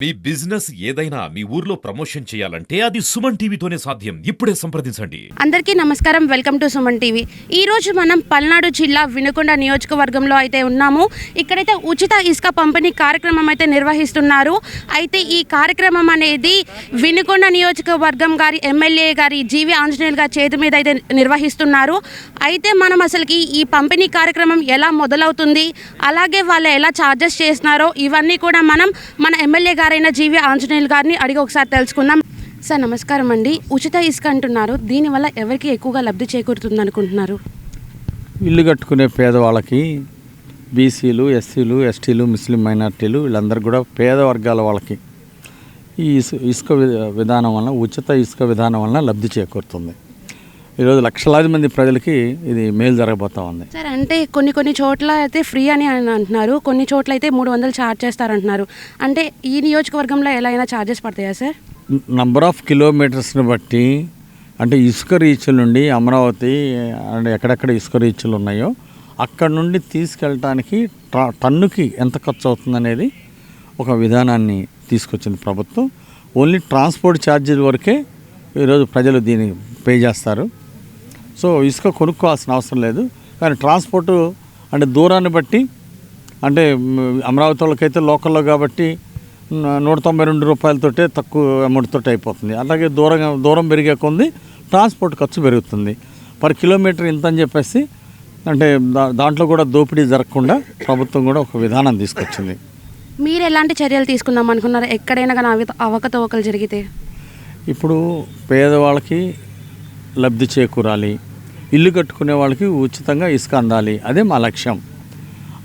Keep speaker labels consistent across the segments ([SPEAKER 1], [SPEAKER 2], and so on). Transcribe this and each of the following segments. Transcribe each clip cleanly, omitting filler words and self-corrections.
[SPEAKER 1] మీ business ఏదైనా మీ ఊర్లో promotion చేయాలంటే అది సుమన్ టీవీతోనే సాధ్యం. ఇప్పుడే సంప్రదించండి.
[SPEAKER 2] అందరికీ నమస్కారం. Welcome to Suman TV. ఈ రోజు మనం పల్నాడు జిల్లా వినుకొండ నియోజకవర్గంలో అయితే ఉన్నాము. ఇక్కడైతే ఉచిత ఇసుక పంపిణీ కార్యక్రమం అయితే నిర్వహిస్తున్నారు. అయితే ఈ కార్యక్రమం అనేది వినుకొండ నియోజకవర్గం గారి ఎమ్మెల్యే గారి జీవి ఆంజనేయులు గారి చేతి మీద అయితే నిర్వహిస్తున్నారు. అయితే మనం అసలుకి ఈ పంపిణీ కార్యక్రమం ఎలా మొదలవుతుంది, అలాగే వాళ్ళు ఎలా ఛార్జెస్ చేస్తున్నారో ఇవన్నీ కూడా మనం మన ఎమ్మెల్యే గారైన జీవి ఆంజనేయులు గారిని అడిగి ఒకసారి తెలుసుకుందాం. సార్ నమస్కారం అండి. ఉచిత ఇసుక అంటున్నారు, దీనివల్ల ఎవరికి ఎక్కువగా లబ్ధి చేకూరుతుంది అనుకుంటున్నారు?
[SPEAKER 3] ఇల్లు కట్టుకునే పేదవాళ్ళకి, బీసీలు, ఎస్సీలు, ఎస్టీలు, ముస్లిం మైనార్టీలు వీళ్ళందరూ కూడా పేద వర్గాల వాళ్ళకి ఈ ఇసుక విధానం వలన, ఉచిత ఇసుక విధానం వలన లబ్ధి చేకూరుతుంది. ఈరోజు లక్షలాది మంది ప్రజలకి ఇది మేలు జరగబోతూ ఉంది.
[SPEAKER 2] సార్ అంటే కొన్ని చోట్ల అయితే ఫ్రీ అని అంటున్నారు, కొన్ని చోట్ల అయితే 300 ఛార్జ్ చేస్తారంటున్నారు. అంటే ఈ నియోజకవర్గంలో ఎలా అయినా ఛార్జెస్ పడతాయా సార్?
[SPEAKER 3] నంబర్ ఆఫ్ కిలోమీటర్స్ని బట్టి, అంటే ఇసుక రీచ్ల నుండి అమరావతి అండ్ ఎక్కడెక్కడ ఇసుక రీచ్లు ఉన్నాయో అక్కడ నుండి తీసుకెళ్ళటానికి టన్నుకి ఎంత ఖర్చు అవుతుందనేది ఒక విధానాన్ని తీసుకొచ్చింది ప్రభుత్వం. ఓన్లీ ట్రాన్స్పోర్ట్ ఛార్జీల వరకే ఈరోజు ప్రజలు దీన్ని పే చేస్తారు. సో ఇసుక కొనుక్కోవాల్సిన అవసరం లేదు. కానీ ట్రాన్స్పోర్టు అంటే దూరాన్ని బట్టి, అంటే అమరావతి వాళ్ళకైతే లోకల్లో కాబట్టి 192 రూపాయలతోటే తక్కువ అమౌంట్ తోటి అయిపోతుంది. అలాగే దూరం పెరిగే కొంది ట్రాన్స్పోర్ట్ ఖర్చు పెరుగుతుంది. పర్ కిలోమీటర్ ఇంత అని చెప్పేసి, అంటే దాంట్లో కూడా దోపిడీ జరగకుండా ప్రభుత్వం కూడా ఒక విధానం తీసుకొచ్చింది.
[SPEAKER 2] మీరు ఎలాంటి చర్యలు తీసుకుందాం అనుకున్నారు ఎక్కడైనా కానీ అవకతవకలు జరిగితే?
[SPEAKER 3] ఇప్పుడు పేదవాళ్ళకి లబ్ధి చేకూరాలి, ఇల్లు కట్టుకునే వాళ్ళకి ఉచితంగా ఇసుక అందాలి, అదే మా లక్ష్యం.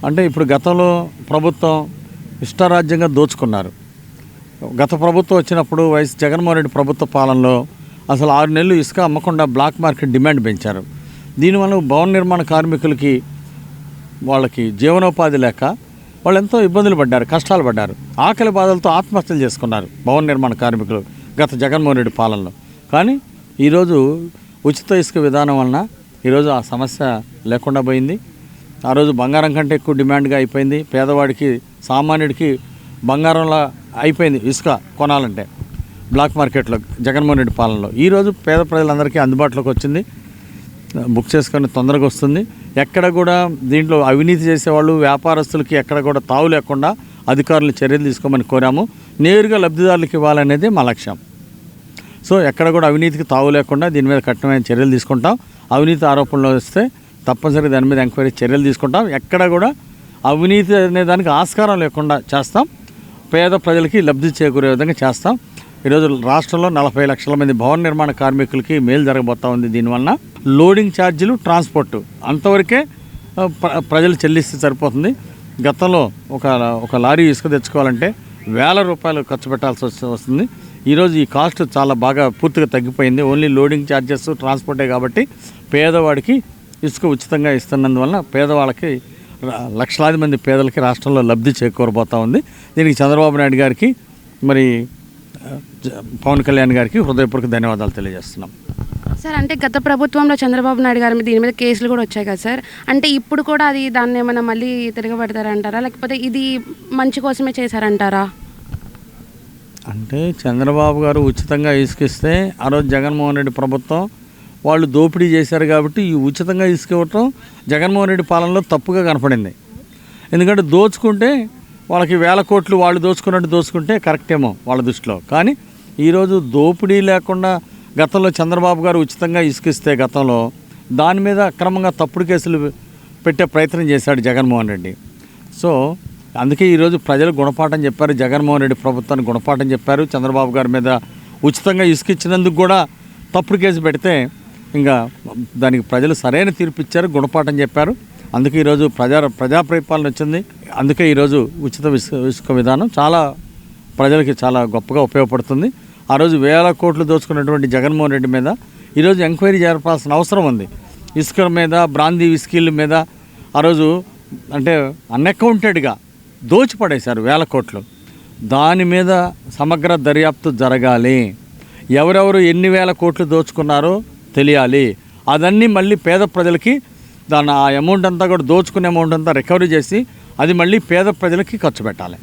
[SPEAKER 3] అంటే ఇప్పుడు గతంలో ప్రభుత్వం ఇష్టారాజ్యంగా దోచుకున్నారు. గత ప్రభుత్వం వచ్చినప్పుడు వైఎస్ జగన్మోహన్ రెడ్డి ప్రభుత్వ పాలనలో అసలు 6 నెలలు ఇసుక అమ్మకుండా బ్లాక్ మార్కెట్ డిమాండ్ పెంచారు. దీనివల్ల భవన నిర్మాణ కార్మికులకి వాళ్ళకి జీవనోపాధి లేక వాళ్ళు ఎంతో ఇబ్బందులు పడ్డారు, కష్టాలు పడ్డారు, ఆకలి బాధలతో ఆత్మహత్యలు చేసుకున్నారు భవన నిర్మాణ కార్మికులు గత జగన్మోహన్ రెడ్డి పాలనలో. కానీ ఈరోజు ఉచిత ఇసుక విధానం వలన ఈరోజు ఆ సమస్య లేకుండా పోయింది. ఆ రోజు బంగారం కంటే ఎక్కువ డిమాండ్గా అయిపోయింది. పేదవాడికి, సామాన్యుడికి బంగారంలా అయిపోయింది ఇసుక కొనాలంటే బ్లాక్ మార్కెట్లో జగన్మోహన్ రెడ్డి పాలనలో. ఈరోజు పేద ప్రజలందరికీ అందుబాటులోకి వచ్చింది, బుక్ చేసుకొని తొందరగా వస్తుంది. ఎక్కడ కూడా దీంట్లో అవినీతి చేసేవాళ్ళు, వ్యాపారస్తులకి ఎక్కడ కూడా తావు లేకుండా అధికారులు చర్యలు తీసుకోమని కోరాము. నేరుగా లబ్ధిదారులకు ఇవ్వాలనేది మా లక్ష్యం. సో ఎక్కడ కూడా అవినీతికి తావు లేకుండా దీని మీద కఠినమైన చర్యలు తీసుకుంటాం. అవినీతి ఆరోపణలు వస్తే తప్పనిసరిగా దాని మీద ఎంక్వైరీ చర్యలు తీసుకుంటాం. ఎక్కడ కూడా అవినీతి అనే దానికి ఆస్కారం లేకుండా చేస్తాం. పేద ప్రజలకి లబ్ధి చేకూరే విధంగా చేస్తాం. ఈరోజు రాష్ట్రంలో 40 లక్షల మంది భవన నిర్మాణ కార్మికులకి మేలు జరగబోతూ ఉంది. దీనివల్ల లోడింగ్ ఛార్జీలు, ట్రాన్స్పోర్టు అంతవరకే ప్రజలు చెల్లిస్తే సరిపోతుంది. గతంలో ఒక లారీ ఇసుక తెచ్చుకోవాలంటే వేల రూపాయలు ఖర్చు పెట్టాల్సి వస్తుంది. ఈరోజు ఈ కాస్ట్ చాలా బాగా పూర్తిగా తగ్గిపోయింది. ఓన్లీ లోడింగ్ ఛార్జెస్, ట్రాన్స్పోర్టే కాబట్టి పేదవాడికి ఇసుక ఉచితంగా ఇస్తున్నందువల్ల పేదవాళ్ళకి, లక్షలాది మంది పేదలకి రాష్ట్రంలో లబ్ధి చేకూరబోతూ ఉంది. దీనికి చంద్రబాబు నాయుడు గారికి, మరి పవన్ కళ్యాణ్ గారికి హృదయపూర్వక ధన్యవాదాలు తెలియజేస్తున్నాం.
[SPEAKER 2] సార్ అంటే గత ప్రభుత్వంలో చంద్రబాబు నాయుడు గారి మీద దీని మీద కేసులు కూడా వచ్చాయి కదా సార్, అంటే ఇప్పుడు కూడా దాన్ని ఏమైనా మళ్ళీ తిరగబడతారంటారా, లేకపోతే ఇది మంచి కోసమే చేశారంటారా?
[SPEAKER 3] అంటే చంద్రబాబు గారు ఉచితంగా ఇసుకిస్తే ఆ రోజు జగన్మోహన్ రెడ్డి ప్రభుత్వం వాళ్ళు దోపిడీ చేశారు కాబట్టి ఈ ఉచితంగా ఇసుక ఇవ్వటం జగన్మోహన్ రెడ్డి పాలనలో తప్పుగా కనపడింది. ఎందుకంటే దోచుకుంటే వాళ్ళకి వేల కోట్లు వాళ్ళు దోచుకున్నట్టు దోచుకుంటే కరెక్టేమో వాళ్ళ దృష్టిలో. కానీ ఈరోజు దోపిడీ లేకుండా గతంలో చంద్రబాబు గారు ఉచితంగా ఇసుకిస్తే గతంలో దాని మీద అక్రమంగా తప్పుడు కేసులు పెట్టే ప్రయత్నం చేశాడు జగన్మోహన్ రెడ్డి. సో అందుకే ఈరోజు ప్రజలు గుణపాఠం చెప్పారు, జగన్మోహన్ రెడ్డి ప్రభుత్వానికి గుణపాఠం చెప్పారు. చంద్రబాబు గారి మీద ఉచితంగా ఇసుక ఇచ్చినందుకు కూడా తప్పుడు కేసు పెడితే ఇంకా దానికి ప్రజలు సరైన తీర్పు ఇచ్చారు, గుణపాఠం చెప్పారు. అందుకే ఈరోజు ప్రజా పరిపాలన వచ్చింది. అందుకే ఈరోజు ఉచిత ఇసుక విధానం చాలా ప్రజలకి చాలా గొప్పగా ఉపయోగపడుతుంది. ఆ రోజు వేల కోట్లు దోచుకున్నటువంటి జగన్మోహన్ రెడ్డి మీద ఈరోజు ఎంక్వైరీ జరపాల్సిన అవసరం ఉంది. ఇసుక మీద, బ్రాందీ విస్కీల మీద ఆ రోజు అంటే అన్అకౌంటెడ్గా దోచిపడేశారు వేల కోట్లు. దాని మీద సమగ్ర దర్యాప్తు జరగాలి. ఎవరెవరు ఎన్ని వేల కోట్లు దోచుకున్నారో తెలియాలి. అదన్నీ మళ్ళీ పేద ప్రజలకి ఆ అమౌంట్ అంతా కూడా దోచుకునే అమౌంట్ అంతా రికవరీ చేసి అది మళ్ళీ పేద ప్రజలకి ఖర్చు పెట్టాలి.